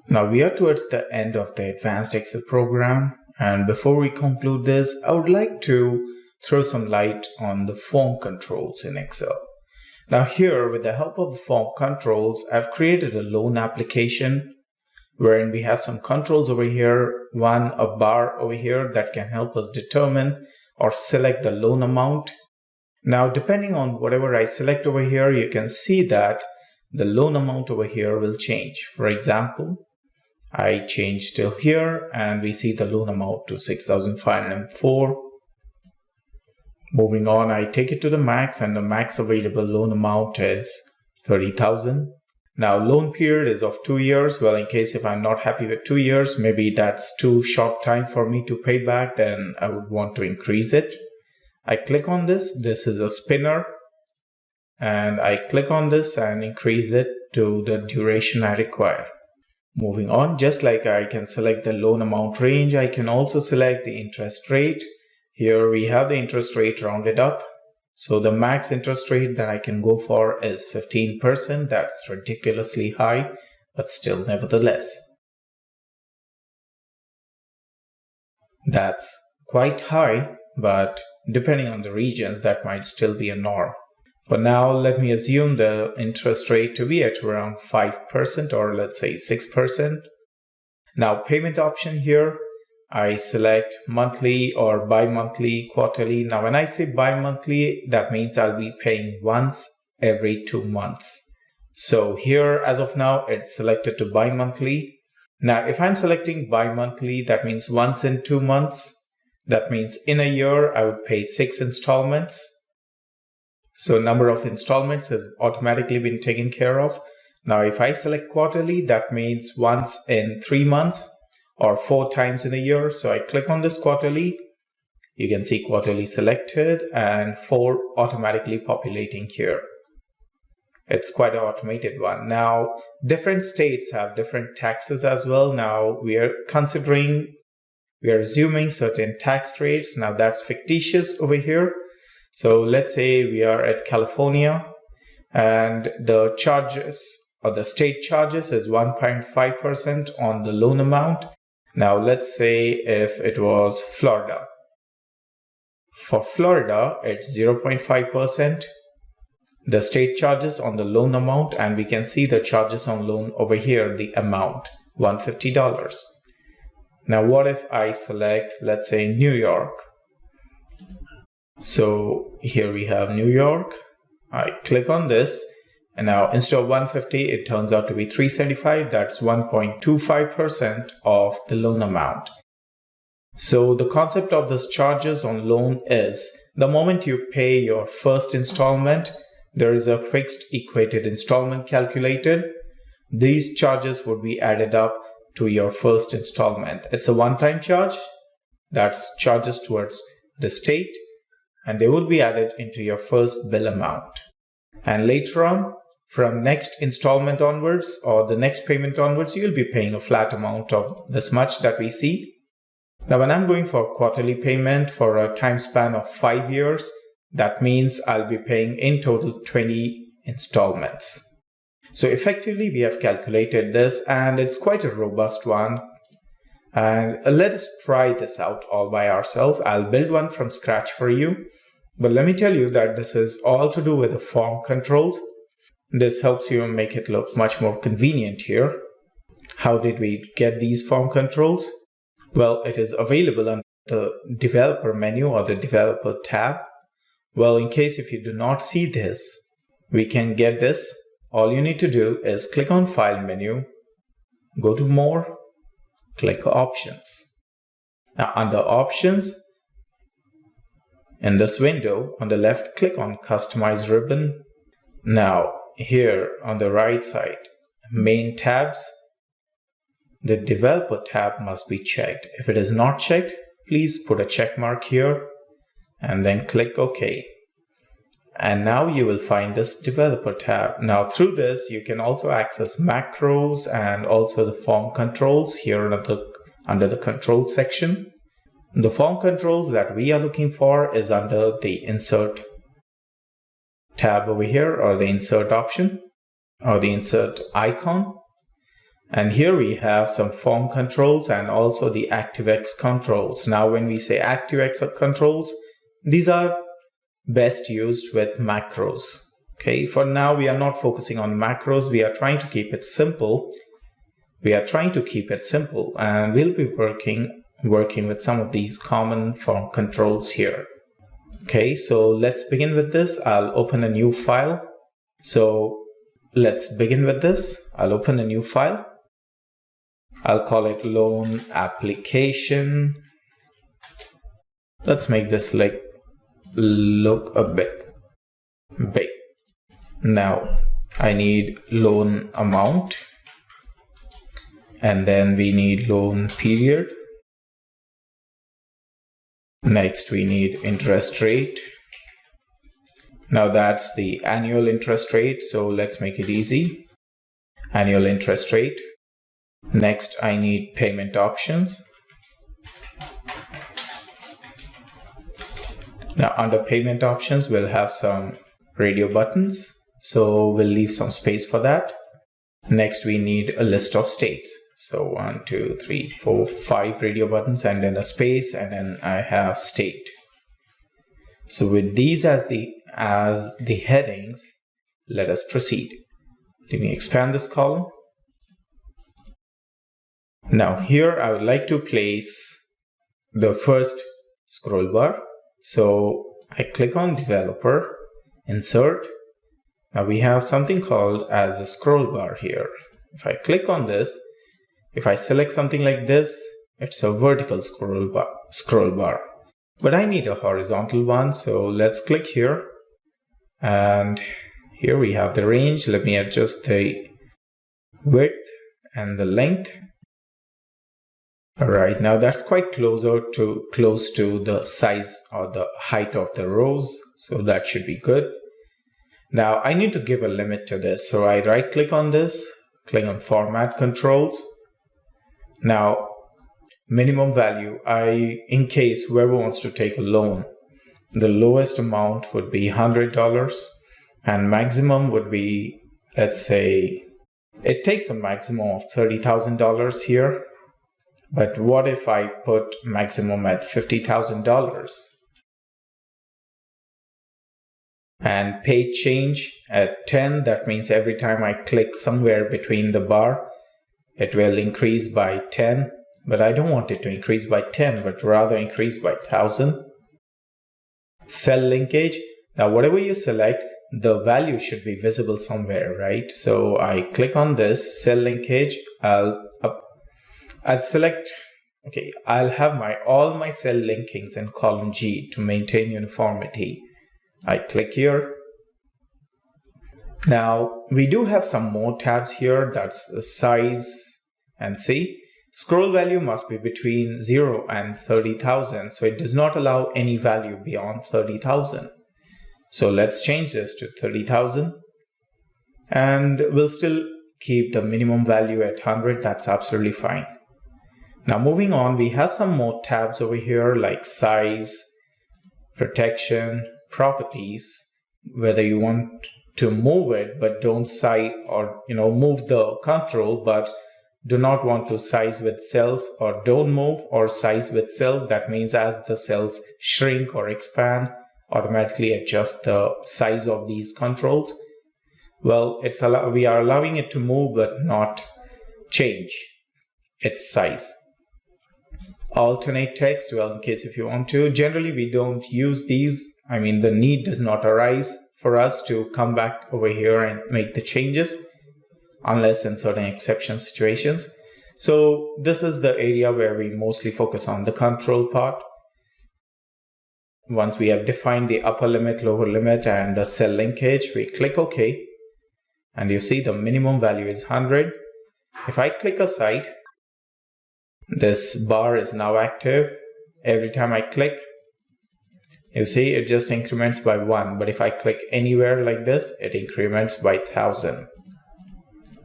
Now we are towards the end of the advanced Excel program, and before we conclude this, I would like to throw some light on the form controls in Excel. Now here, with the help of the form controls, I've created a loan application wherein we have some controls over here, a bar over here that can help us determine or select the loan amount. Now, depending on whatever I select over here, you can see that the loan amount over here will change. For example, I change till here and we see the loan amount to 6,504. Moving on, I take it to the max, and the max available loan amount is 30,000. Now, loan period is of 2 years. Well, in case if I'm not happy with 2 years, maybe that's too short time for me to pay back, then I would want to increase it. I click on this. This is a spinner. And I click on this and increase it to the duration I require. Moving on, just like I can select the loan amount range, I can also select the interest rate. Here we have the interest rate rounded up. So the max interest rate that I can go for is 15%. That's ridiculously high, but still nevertheless. That's quite high, but depending on the regions, that might still be a norm. For now, let me assume the interest rate to be at around 5%, or let's say 6%. Now, payment option here, I select monthly or bi-monthly, quarterly. Now, when I say bi-monthly, that means I'll be paying once every 2 months. So here, as of now, it's selected to bi-monthly. Now, if I'm selecting bi-monthly, that means once in 2 months. That means in a year, I would pay 6 installments. So number of installments has automatically been taken care of. Now, if I select quarterly, that means once in 3 months or 4 times in a year. So I click on this quarterly. You can see quarterly selected and 4 automatically populating here. It's quite an automated one. Now, different states have different taxes as well. Now, we are assuming certain tax rates. Now, that's fictitious over here. So let's say we are at California and the charges or the state charges is 1.5% on the loan amount. Now let's say if it was Florida. For Florida, it's 0.5%. The state charges on the loan amount, and we can see the charges on loan over here, the amount, $150. Now what if I select, let's say, New York? So here we have New York. I click on this, and now instead of 150, it turns out to be 375. That's 1.25% of the loan amount. So the concept of this charges on loan is the moment you pay your first installment, there is a fixed equated installment calculated. These charges would be added up to your first installment. It's a one-time charge. That's charges towards the state, and they will be added into your first bill amount. And later on, from next installment onwards or the next payment onwards, you'll be paying a flat amount of this much that we see. Now, when I'm going for quarterly payment for a time span of 5 years, that means I'll be paying in total 20 installments. So effectively, we have calculated this, and it's quite a robust one. And let us try this out all by ourselves. I'll build one from scratch for you. But let me tell you that this is all to do with the form controls. This helps you make it look much more convenient here. How did we get these form controls? Well, it is available on the developer menu or the developer tab. Well, in case if you do not see this, we can get this. All you need to do is click on File menu, go to More, click Options. Now under Options, in this window on the left, click on Customize ribbon. Now here on the right side, Main tabs, the Developer tab must be checked. If it is not checked, please put a check mark here and then click OK. And now you will find this Developer tab. Now through this, you can also access macros and also the form controls here under the control section. The form controls that we are looking for is under the Insert tab over here, or the Insert option, or the Insert icon. And here we have some form controls and also the ActiveX controls. Now, when we say ActiveX controls, these are best used with macros. Okay, for now, we are not focusing on macros. We are trying to keep it simple. And we'll be working with some of these common form controls here. Okay, so let's begin with this. I'll open a new file. I'll open a new file. I'll call it loan application. Let's make this look a bit big. Now I need loan amount, and then we need loan period. Next we need interest rate. Now that's the annual interest rate, so let's make it easy. Annual interest rate. Next I need payment options. Now under payment options, we'll have some radio buttons, so we'll leave some space for that. Next we need a list of states. So 1, 2, 3, 4, 5 radio buttons and then a space, and then I have state. So with these as the headings, let us proceed. Let me expand this column. Now here I would like to place the first scroll bar. So I click on developer, insert. Now we have something called as a scroll bar here. If I click on this, if I select something like this, it's a vertical scroll bar. But I need a horizontal one, so let's click here. And here we have the range. Let me adjust the width and the length. All right, now that's quite close to the size or the height of the rows, so that should be good. Now I need to give a limit to this, so I right click on this, click on format controls. Now minimum value, in case whoever wants to take a loan, the lowest amount would be $100 and maximum would be, let's say, it takes a maximum of $30,000 here. But what if I put maximum at $50,000? And pay change at 10, that means every time I click somewhere between the bar, it will increase by 10. But I don't want it to increase by 10, but rather increase by 1,000. Cell linkage. Now whatever you select, the value should be visible somewhere, right? So I click on this cell linkage. I'll select, okay, I'll have all my cell linkings in column G to maintain uniformity. I click here. Now we do have some more tabs here. That's the size, and see, scroll value must be between 0 and 30,000. So it does not allow any value beyond 30,000. So let's change this to 30,000, and we'll still keep the minimum value at 100. That's absolutely fine. Now moving on, we have some more tabs over here like size, protection, properties, whether you want to move it but don't size, or move the control but do not want to size with cells, or don't move or size with cells. That means as the cells shrink or expand, automatically adjust the size of these controls. Well, we are allowing it to move but not change its size. Alternate text, well, in case if you want to. Generally we don't use these. I mean, the need does not arise for us to come back over here and make the changes unless in certain exception situations. So this is the area where we mostly focus on the control part. Once we have defined the upper limit, lower limit, and the cell linkage, we click OK, and you see the minimum value is 100. If I click aside, this bar is now active. Every time I click, you see it just increments by 1. But if I click anywhere like this, it increments by 1,000.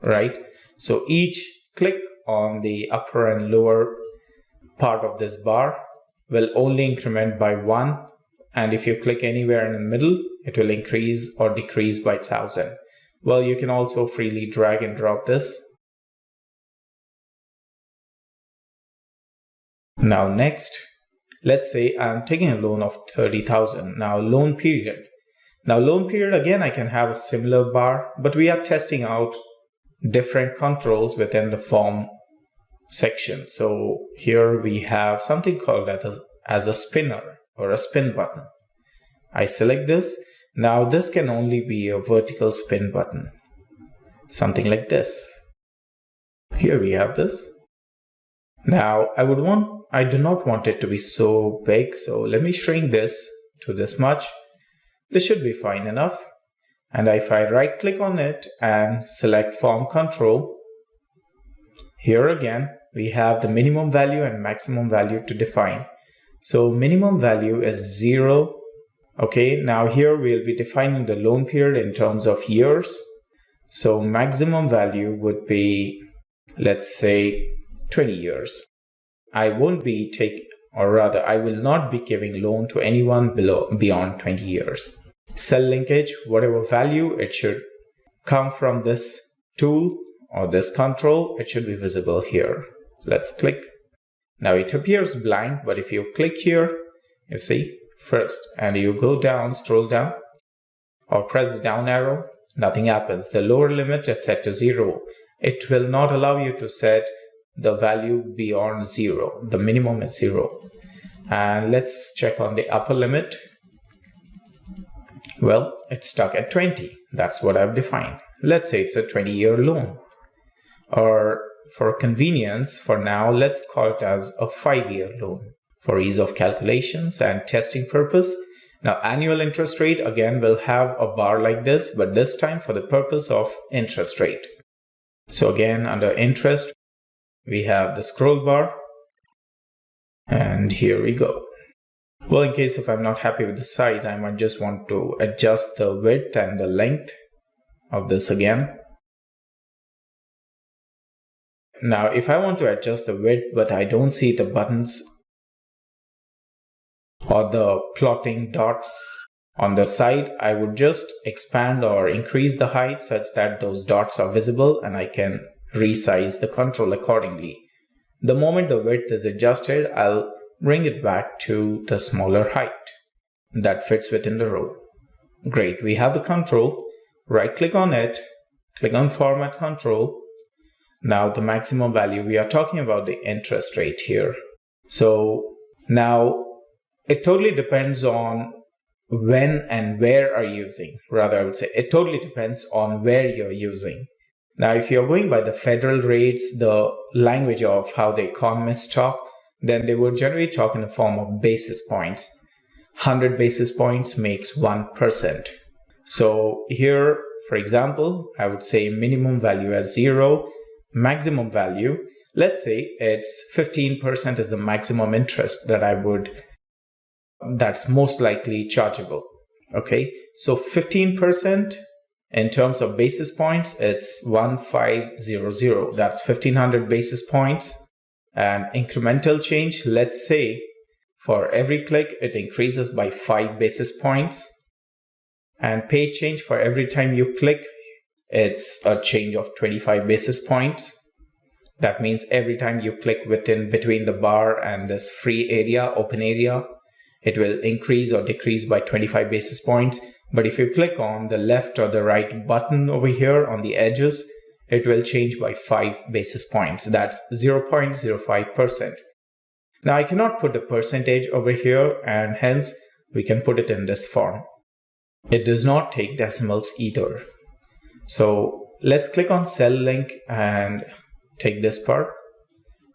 Right? So each click on the upper and lower part of this bar will only increment by 1. And if you click anywhere in the middle, it will increase or decrease by 1,000. Well, you can also freely drag and drop this. Now next, let's say I'm taking a loan of 30,000. Now loan period. Now loan period, again, I can have a similar bar, but we are testing out different controls within the form section. So here we have something called as a spinner or a spin button. I select this. Now this can only be a vertical spin button, something like this. Here we have this. Now I do not want it to be so big, so let me shrink this to this much. This should be fine enough. And if I right click on it and select form control, here again we have the minimum value and maximum value to define. So minimum value is 0. Okay, now here we'll be defining the loan period in terms of years. So maximum value would be, let's say, 20 years. I will not be giving loan to anyone beyond 20 years. Cell linkage, whatever value, it should come from this tool or this control. It should be visible here. Let's click. Now it appears blank, but if you click here, you see first, and you go down, scroll down, or press the down arrow, nothing happens. The lower limit is set to 0. It will not allow you to set the value beyond 0. The minimum is 0. And let's check on the upper limit. Well, it's stuck at 20. That's what I've defined. Let's say it's a 20-year loan. Or for convenience, for now, let's call it as a 5-year loan for ease of calculations and testing purpose. Now, annual interest rate again will have a bar like this, but this time for the purpose of interest rate. So again, under interest, we have the scroll bar, and here we go. Well, in case if I'm not happy with the size, I might just want to adjust the width and the length of this again. Now, if I want to adjust the width, but I don't see the buttons or the plotting dots on the side, I would just expand or increase the height such that those dots are visible and I can resize the control accordingly. The moment the width is adjusted, I'll bring it back to the smaller height that fits within the row. Great, we have the control. Right click on it, click on format control. Now the maximum value, we are talking about the interest rate here. So now it totally depends on when and where are you using. Rather, I would say it totally depends on where you're using. Now, if you're going by the federal rates, the language of how the economists talk, then they would generally talk in the form of basis points. 100 basis points makes 1%. So here, for example, I would say minimum value as 0, maximum value, let's say it's 15% is the maximum interest that's most likely chargeable. Okay, so 15% in terms of basis points, it's 1500. That's 1500 basis points. And incremental change, let's say for every click, it increases by 5 basis points. And page change, for every time you click, it's a change of 25 basis points. That means every time you click between the bar and this free area, open area, it will increase or decrease by 25 basis points. But if you click on the left or the right button over here on the edges, it will change by 5 basis points. That's 0.05%. Now I cannot put the percentage over here, and hence we can put it in this form. It does not take decimals either. So let's click on cell link and take this part.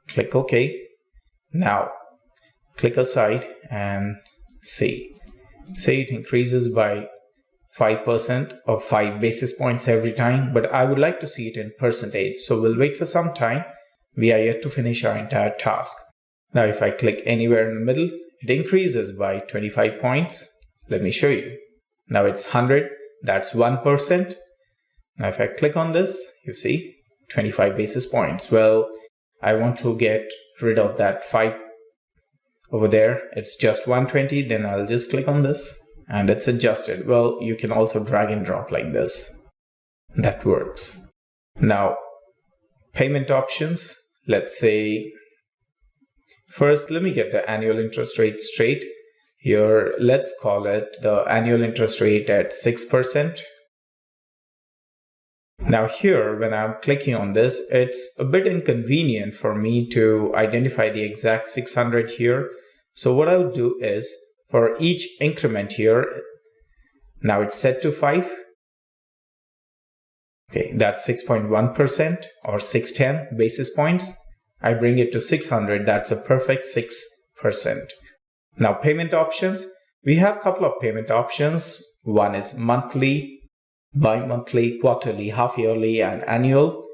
Click OK. Now click aside and see. Say it increases by 5% or 5 basis points every time, but I would like to see it in percentage. So we'll wait for some time. We are yet to finish our entire task. Now if I click anywhere in the middle, it increases by 25 points. Let me show you. Now it's 100, that's 1%. Now if I click on this, you see 25 basis points. Well, I want to get rid of that 5 over there. It's just 120, then I'll just click on this and it's adjusted. Well, you can also drag and drop like this. That works. Now, payment options. Let's say First, let me get the annual interest rate straight. Here, let's call it the annual interest rate at 6%. Now here, when I'm clicking on this, it's a bit inconvenient for me to identify the exact 600 here. So what I'll do is, for each increment here, now it's set to 5. Okay, that's 6.1% or 610 basis points. I bring it to 600, that's a perfect 6%. Now payment options, we have a couple of payment options. One is monthly, bi-monthly, quarterly, half-yearly, and annual.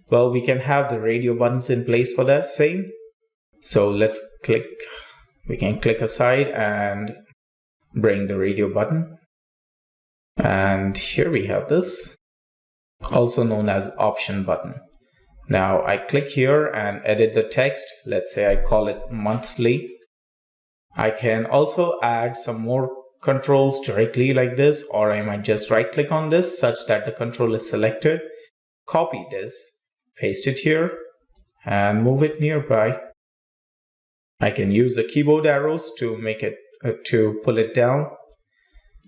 Well, we can have the radio buttons in place for that same. So let's click, we can click aside and bring the radio button. And here we have this, also known as option button. Now I click here and edit the text. Let's say I call it monthly. I can also add some more controls directly like this, or I might just right click on this such that the control is selected, copy this, paste it here and move it nearby. I can use the keyboard arrows to make it to pull it down.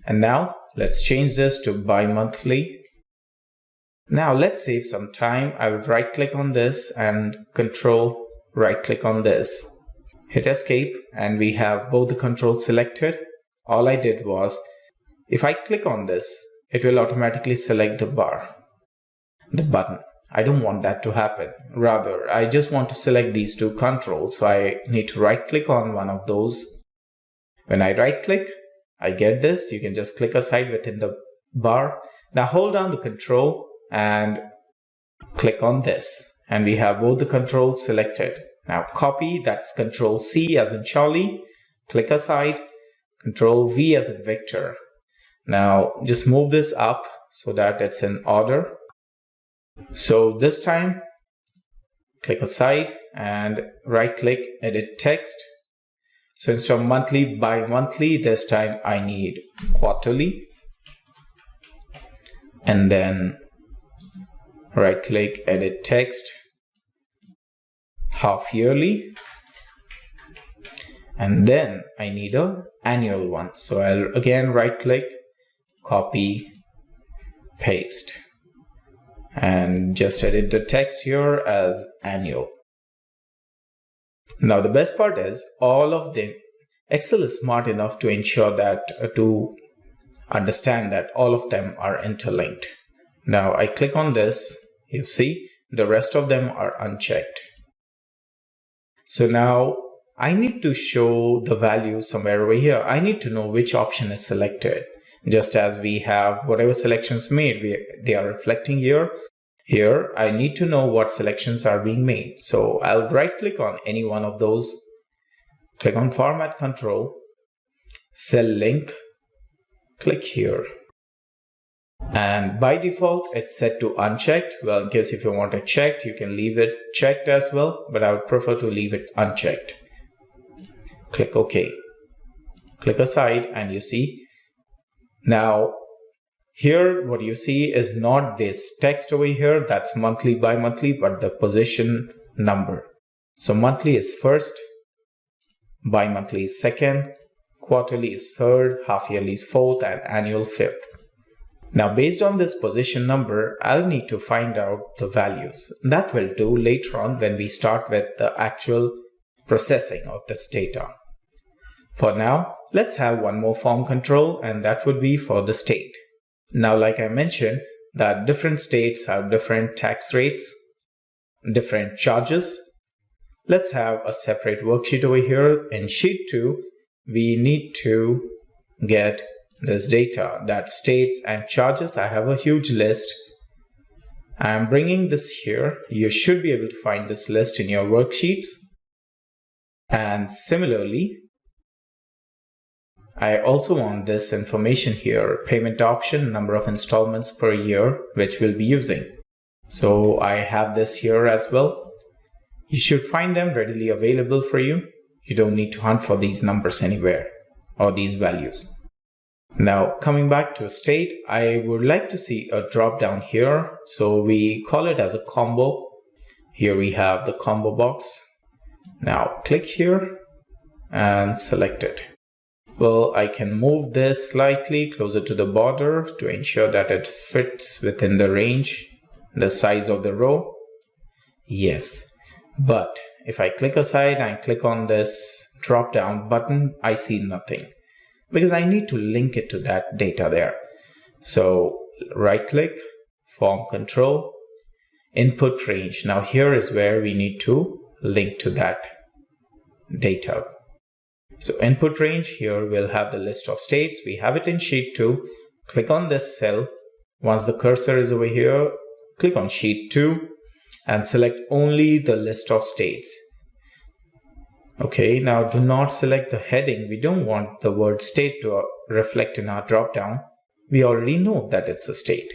And now let's change this to bi-monthly. Now let's save some time. I would right click on this and control right click on this. Hit escape and we have both the controls selected. All I did was, if I click on this, it will automatically select the button. I don't want that to happen. Rather, I just want to select these two controls. So I need to right click on one of those. When I right click, I get this. You can just click aside within the bar. Now hold down the control and click on this. And we have both the controls selected. Now copy, that's Control C as in Charlie. Click aside, Control V as in Victor. Now just move this up so that it's in order. So this time, click aside and right click, edit text. So instead of monthly, bi-monthly, this time I need quarterly. And then right click, edit text, half yearly. And then I need an annual one. So I'll again right click, copy, paste, and just edit the text here as annual. Now the best part is all of them, Excel is smart enough to ensure that to understand that all of them are interlinked. Now I click on this, you see the rest of them are unchecked. So now I need to show the value somewhere over here. I need to know which option is selected. Just as we have whatever selections made, they are reflecting here. Here, I need to know what selections are being made. So I'll right click on any one of those. Click on Format Control, Cell Link, click here. And by default, it's set to unchecked. Well, in case if you want it checked, you can leave it checked as well, but I would prefer to leave it unchecked. Click OK. Click aside and you see. Now, here what you see is not this text over here, that's monthly, bi-monthly, but the position number. So monthly is first, bi-monthly is second, quarterly is third, half-yearly is fourth, and annual fifth. Now based on this position number, I'll need to find out the values. That will do later on when we start with the actual processing of this data. For now, let's have one more form control, and that would be for the state. Now, like I mentioned, that different states have different tax rates, different charges. Let's have a separate worksheet over here. In sheet 2, we need to get this data, that states and charges. I have a huge list. I'm bringing this here. You should be able to find this list in your worksheets. And similarly, I also want this information here, payment option, number of installments per year, which we'll be using. So I have this here as well. You should find them readily available for you. You don't need to hunt for these numbers anywhere or these values. Now coming back to state, I would like to see a drop down here. So we call it as a combo. Here we have the combo box. Now click here and select it. Well, I can move this slightly closer to the border to ensure that it fits within the range, the size of the row. Yes, but if I click aside and click on this drop down button, I see nothing because I need to link it to that data there. So right click, form control, input range. Now here is where we need to link to that data. So input range, here we'll have the list of states. We have it in sheet 2. Click on this cell. Once the cursor is over here, click on sheet 2 and select only the list of states. Okay, now do not select the heading. We don't want the word state to reflect in our drop down. We already know that it's a state.